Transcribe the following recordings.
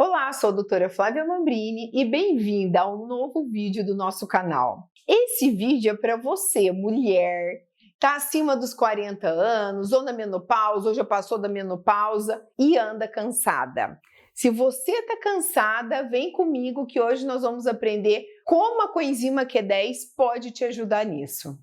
Olá, sou a doutora Flávia Mambrini e bem-vinda a um novo vídeo do nosso canal. Esse vídeo é para você, mulher, está acima dos 40 anos, ou na menopausa, ou já passou da menopausa e anda cansada. Se você está cansada, vem comigo que hoje nós vamos aprender como a coenzima Q10 pode te ajudar nisso.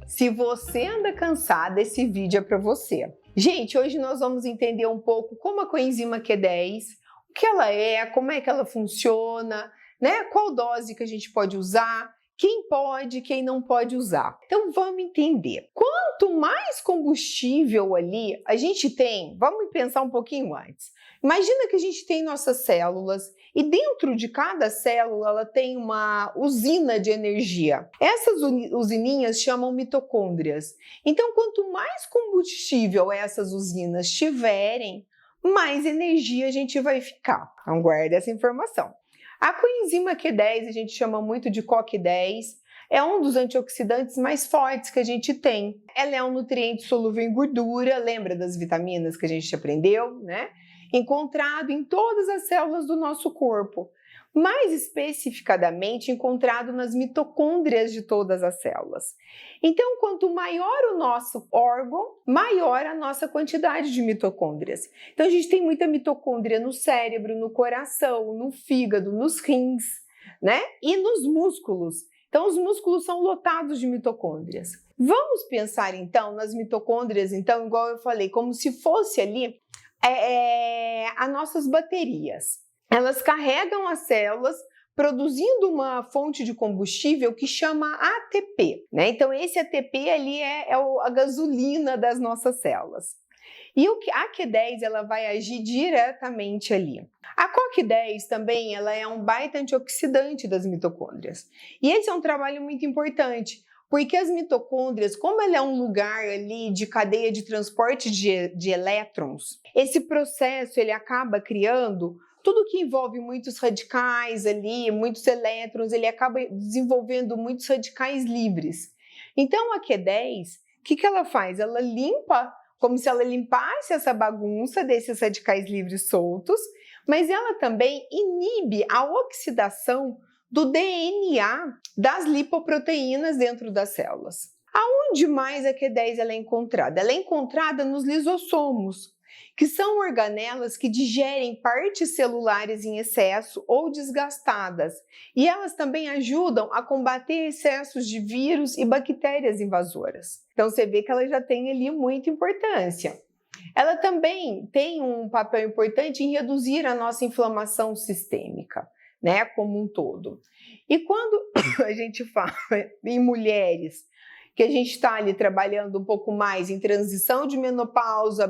Se você anda cansada, esse vídeo é para você. Gente, hoje nós vamos entender um pouco como a coenzima Q10, o que ela é, como é que ela funciona, né? Qual dose que a gente pode usar, quem pode, quem não pode usar. Então vamos entender. Quanto mais combustível ali a gente tem, vamos pensar um pouquinho antes. Imagina que a gente tem nossas células e dentro de cada célula ela tem uma usina de energia. Essas usininhas chamam mitocôndrias. Então, quanto mais combustível essas usinas tiverem, mais energia a gente vai ficar. Então, guarda essa informação. A coenzima Q10 a gente chama muito de CoQ10. É um dos antioxidantes mais fortes que a gente tem. Ela é um nutriente solúvel em gordura, lembra das vitaminas que a gente aprendeu, né? Encontrado em todas as células do nosso corpo, mais especificadamente encontrado nas mitocôndrias de todas as células. Então, quanto maior o nosso órgão, maior a nossa quantidade de mitocôndrias. Então, a gente tem muita mitocôndria no cérebro, no coração, no fígado, nos rins, né? E nos músculos. Então, os músculos são lotados de mitocôndrias. Vamos pensar, então, nas mitocôndrias, então, igual eu falei, como se fosse ali as nossas baterias. Elas carregam as células produzindo uma fonte de combustível que chama ATP, né? Então esse ATP ali é a gasolina das nossas células. E a Q10 ela vai agir diretamente ali. A CoQ10 também ela é um baita antioxidante das mitocôndrias. E esse é um trabalho muito importante, porque as mitocôndrias, como ela é um lugar ali de cadeia de transporte de elétrons, esse processo ele acaba criando tudo que envolve muitos radicais ali, muitos elétrons, ele acaba desenvolvendo muitos radicais livres. Então a Q10, o que ela faz? Ela limpa, como se ela limpasse essa bagunça desses radicais livres soltos, mas ela também inibe a oxidação do DNA das lipoproteínas dentro das células. Aonde mais a Q10 ela é encontrada? Ela é encontrada nos lisossomos, que são organelas que digerem partes celulares em excesso ou desgastadas, e elas também ajudam a combater excessos de vírus e bactérias invasoras. Então você vê que ela já tem ali muita importância. Ela também tem um papel importante em reduzir a nossa inflamação sistêmica, né, como um todo. E quando a gente fala em mulheres, que a gente está ali trabalhando um pouco mais em transição de menopausa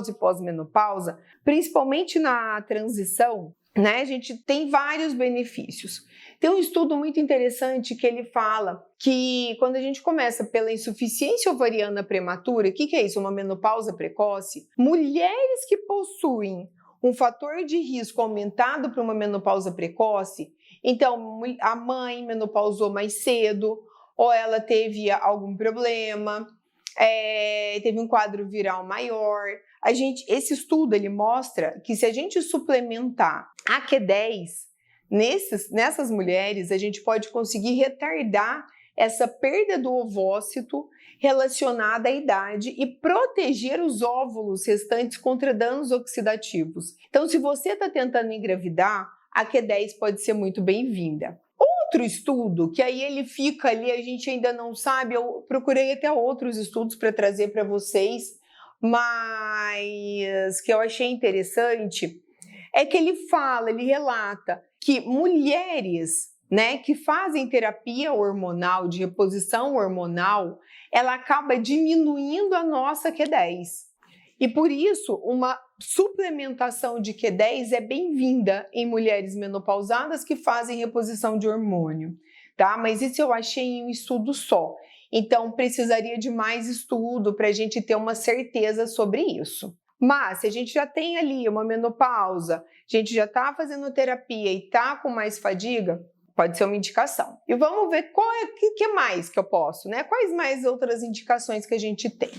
e pós-menopausa, principalmente na transição, né, a gente tem vários benefícios. Tem um estudo muito interessante que ele fala que quando a gente começa pela insuficiência ovariana prematura, o que é isso? Uma menopausa precoce? Mulheres que possuem um fator de risco aumentado para uma menopausa precoce, então a mãe menopausou mais cedo, ou ela teve algum problema, teve um quadro viral maior. Esse estudo ele mostra que se a gente suplementar a Q10 nessas mulheres, a gente pode conseguir retardar essa perda do ovócito relacionada à idade e proteger os óvulos restantes contra danos oxidativos. Então, se você está tentando engravidar, a Q10 pode ser muito bem-vinda. Outro estudo, que aí ele fica ali, a gente ainda não sabe, eu procurei até outros estudos para trazer para vocês, mas que eu achei interessante, é que ele relata que mulheres, né, que fazem terapia hormonal, de reposição hormonal, ela acaba diminuindo a nossa Q10. E por isso, uma suplementação de Q10 é bem-vinda em mulheres menopausadas que fazem reposição de hormônio, tá? Mas isso eu achei em um estudo só. Então, precisaria de mais estudo para a gente ter uma certeza sobre isso. Mas, se a gente já tem ali uma menopausa, a gente já está fazendo terapia e está com mais fadiga, pode ser uma indicação. E vamos ver que mais que eu posso, né? Quais mais outras indicações que a gente tem?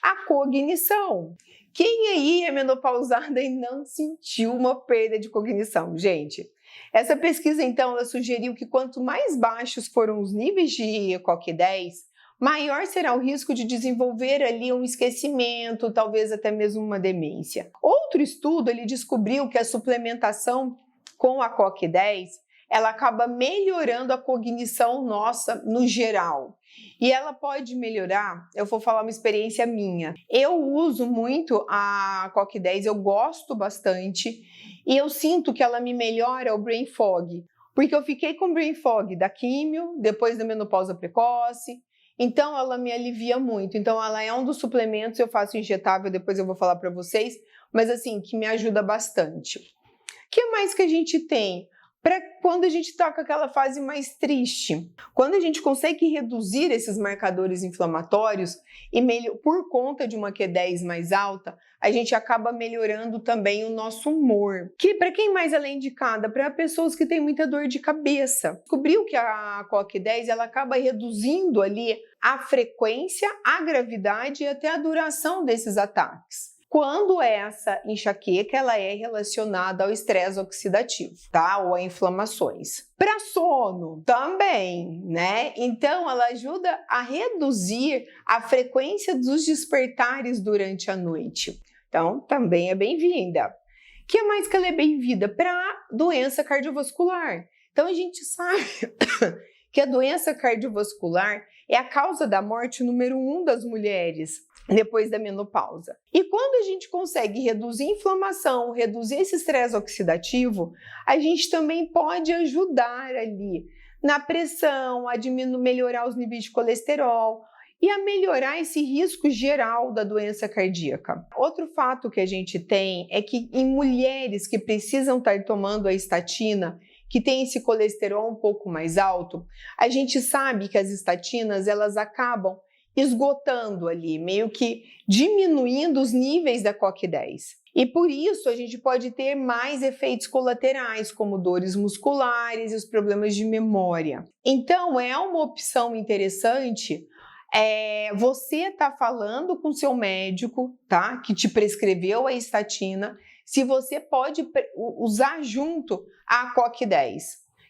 A cognição. Quem aí é menopausada e não sentiu uma perda de cognição? Gente, essa pesquisa, então, ela sugeriu que quanto mais baixos foram os níveis de COQ10, maior será o risco de desenvolver ali um esquecimento, talvez até mesmo uma demência. Outro estudo, ele descobriu que a suplementação com a COQ10, ela acaba melhorando a cognição nossa no geral. E ela pode melhorar, eu vou falar uma experiência minha. Eu uso muito a COQ10, eu gosto bastante, e eu sinto que ela me melhora o brain fog, porque eu fiquei com brain fog da químio, depois da menopausa precoce, então ela me alivia muito. Então ela é um dos suplementos, eu faço injetável, depois eu vou falar para vocês, mas assim, que me ajuda bastante. O que mais que a gente tem? Para quando a gente está com aquela fase mais triste. Quando a gente consegue reduzir esses marcadores inflamatórios e por conta de uma Q10 mais alta, a gente acaba melhorando também o nosso humor. Que para quem mais ela é indicada? Para pessoas que têm muita dor de cabeça. Descobriu que a COQ10 ela acaba reduzindo ali a frequência, a gravidade e até a duração desses ataques. Quando essa enxaqueca ela é relacionada ao estresse oxidativo, tá? Ou a inflamações. Para sono também, né? Então ela ajuda a reduzir a frequência dos despertares durante a noite. Então também é bem-vinda. O que mais que ela é bem-vinda? Para doença cardiovascular. Então a gente sabe que a doença cardiovascular é a causa da morte número 1 das mulheres depois da menopausa. E quando a gente consegue reduzir a inflamação, reduzir esse estresse oxidativo, a gente também pode ajudar ali na pressão, a melhorar os níveis de colesterol e a melhorar esse risco geral da doença cardíaca. Outro fato que a gente tem é que em mulheres que precisam estar tomando a estatina, que tem esse colesterol um pouco mais alto, a gente sabe que as estatinas elas acabam esgotando ali, meio que diminuindo os níveis da COQ10. E por isso a gente pode ter mais efeitos colaterais, como dores musculares e os problemas de memória. Então é uma opção interessante você tá falando com seu médico, tá? Que te prescreveu a estatina, se você pode usar junto a COQ10,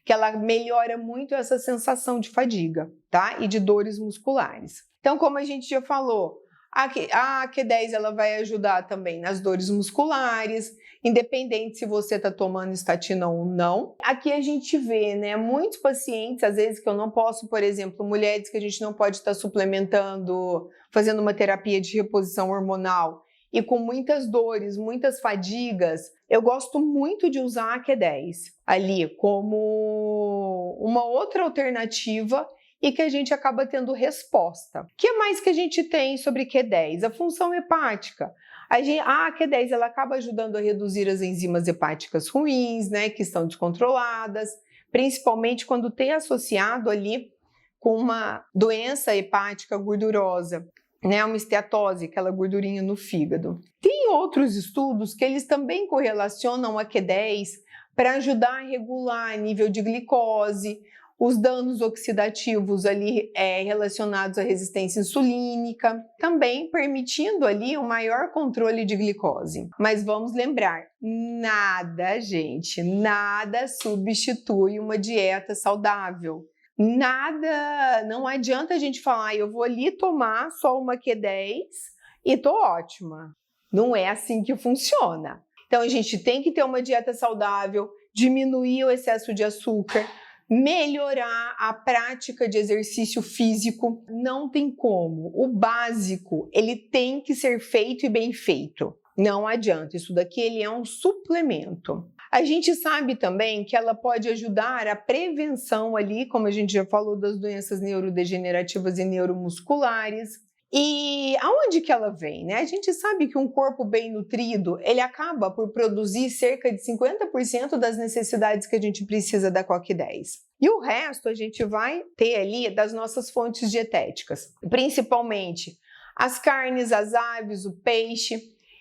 que ela melhora muito essa sensação de fadiga, tá? E de dores musculares. Então, como a gente já falou, a Q10 ela vai ajudar também nas dores musculares, independente se você está tomando estatina ou não. Aqui a gente vê, né, muitos pacientes, às vezes que eu não posso, por exemplo, mulheres que a gente não pode estar suplementando, fazendo uma terapia de reposição hormonal e com muitas dores, muitas fadigas, eu gosto muito de usar a Q10 ali como uma outra alternativa e que a gente acaba tendo resposta. O que mais que a gente tem sobre Q10? A função hepática. A Q10 ela acaba ajudando a reduzir as enzimas hepáticas ruins, né, que estão descontroladas, principalmente quando tem associado ali com uma doença hepática gordurosa, né, uma esteatose, aquela gordurinha no fígado. Tem outros estudos que eles também correlacionam a Q10 para ajudar a regular nível de glicose, os danos oxidativos ali relacionados à resistência insulínica, também permitindo ali um maior controle de glicose. Mas vamos lembrar, nada, gente, nada substitui uma dieta saudável. Nada, não adianta a gente falar, eu vou ali tomar só uma Q10 e tô ótima. Não é assim que funciona. Então a gente tem que ter uma dieta saudável, diminuir o excesso de açúcar, melhorar a prática de exercício físico, não tem como. O básico, ele tem que ser feito e bem feito. Não adianta, isso daqui ele é um suplemento. A gente sabe também que ela pode ajudar a prevenção ali, como a gente já falou, das doenças neurodegenerativas e neuromusculares. E aonde que ela vem, né? A gente sabe que um corpo bem nutrido, ele acaba por produzir cerca de 50% das necessidades que a gente precisa da COQ10. E o resto a gente vai ter ali das nossas fontes dietéticas, principalmente as carnes, as aves, o peixe.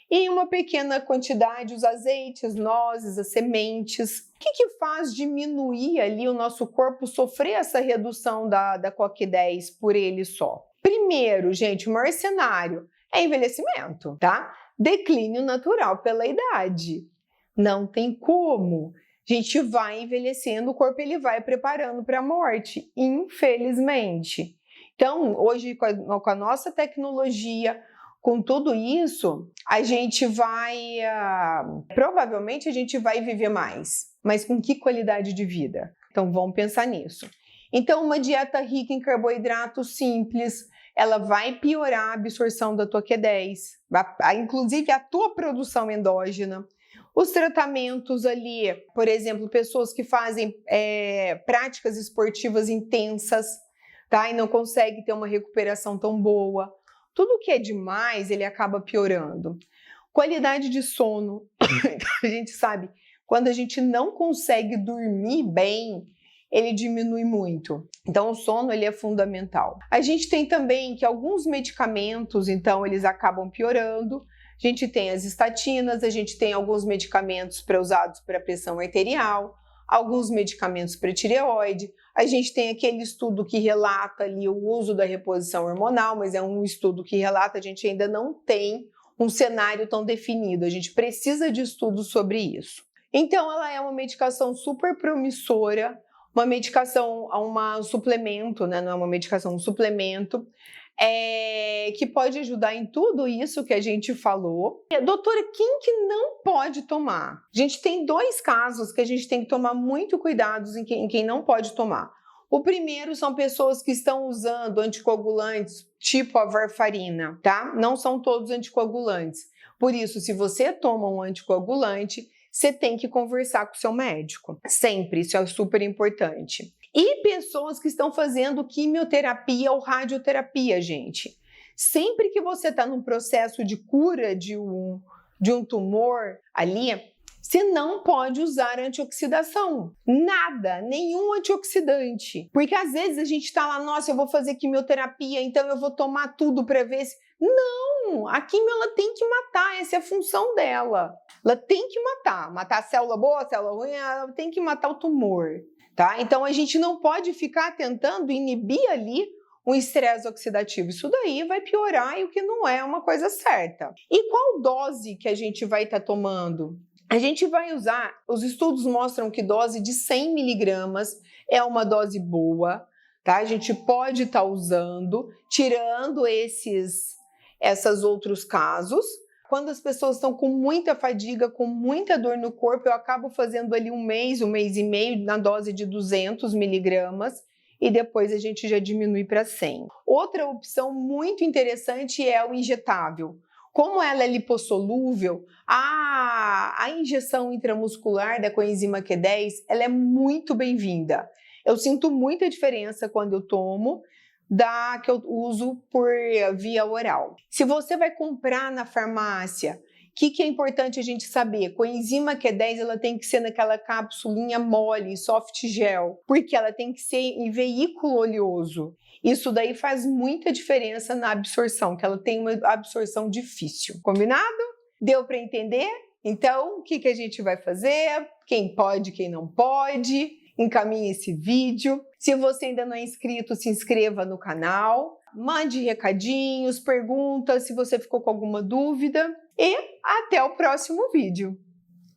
E em uma pequena quantidade, os azeites, nozes, as sementes. O que faz diminuir ali o nosso corpo sofrer essa redução da COQ10 por ele só? Primeiro, gente, o maior cenário é envelhecimento, tá? Declínio natural pela idade. Não tem como. A gente vai envelhecendo, o corpo ele vai preparando para a morte, infelizmente. Então, hoje, com a nossa tecnologia, com tudo isso, a gente vai, provavelmente a gente vai viver mais, mas com que qualidade de vida? Então vamos pensar nisso. Então uma dieta rica em carboidratos simples, ela vai piorar a absorção da tua Q10, inclusive a tua produção endógena. Os tratamentos ali, por exemplo, pessoas que fazem práticas esportivas intensas, tá? E não conseguem ter uma recuperação tão boa. Tudo que é demais, ele acaba piorando. Qualidade de sono. A gente sabe, quando a gente não consegue dormir bem, ele diminui muito. Então, o sono ele é fundamental. A gente tem também que alguns medicamentos, então, eles acabam piorando. A gente tem as estatinas, a gente tem alguns medicamentos usados para pressão arterial, alguns medicamentos para tireoide. A gente tem aquele estudo que relata ali o uso da reposição hormonal, mas é um estudo que relata, a gente ainda não tem um cenário tão definido, a gente precisa de estudos sobre isso. Então, ela é uma medicação super promissora, uma medicação, um suplemento, né? Não é uma medicação, um suplemento, que pode ajudar em tudo isso que a gente falou. Doutora, quem que não pode tomar? A gente tem 2 casos que a gente tem que tomar muito cuidado em quem não pode tomar. O primeiro são pessoas que estão usando anticoagulantes tipo a varfarina, tá? Não são todos anticoagulantes. Por isso, se você toma um anticoagulante, você tem que conversar com o seu médico. Sempre, isso é super importante. E pessoas que estão fazendo quimioterapia ou radioterapia, gente. Sempre que você está num processo de cura de um tumor ali, você não pode usar antioxidação. Nada, nenhum antioxidante. Porque às vezes a gente está lá, nossa, eu vou fazer quimioterapia, então eu vou tomar tudo para ver se... Não, a quimio ela tem que matar, essa é a função dela. Ela tem que matar a célula boa, a célula ruim, ela tem que matar o tumor. Tá? Então a gente não pode ficar tentando inibir ali um estresse oxidativo. Isso daí vai piorar e o que não é uma coisa certa. E qual dose que a gente vai estar tomando? A gente vai usar, os estudos mostram que dose de 100 miligramas é uma dose boa, tá? A gente pode estar usando, tirando esses outros casos. Quando as pessoas estão com muita fadiga, com muita dor no corpo, eu acabo fazendo ali um mês e meio na dose de 200 miligramas e depois a gente já diminui para 100. Outra opção muito interessante é o injetável. Como ela é lipossolúvel, a injeção intramuscular da coenzima Q10 ela é muito bem-vinda. Eu sinto muita diferença quando eu tomo da que eu uso por via oral. Se você vai comprar na farmácia, o que é importante a gente saber? Coenzima Q10 ela tem que ser naquela capsulinha mole, soft gel, porque ela tem que ser em veículo oleoso. Isso daí faz muita diferença na absorção, que ela tem uma absorção difícil. Combinado? Deu para entender? Então, o que a gente vai fazer? Quem pode, quem não pode? Encaminhe esse vídeo. Se você ainda não é inscrito, se inscreva no canal. Mande recadinhos, perguntas, se você ficou com alguma dúvida. E até o próximo vídeo.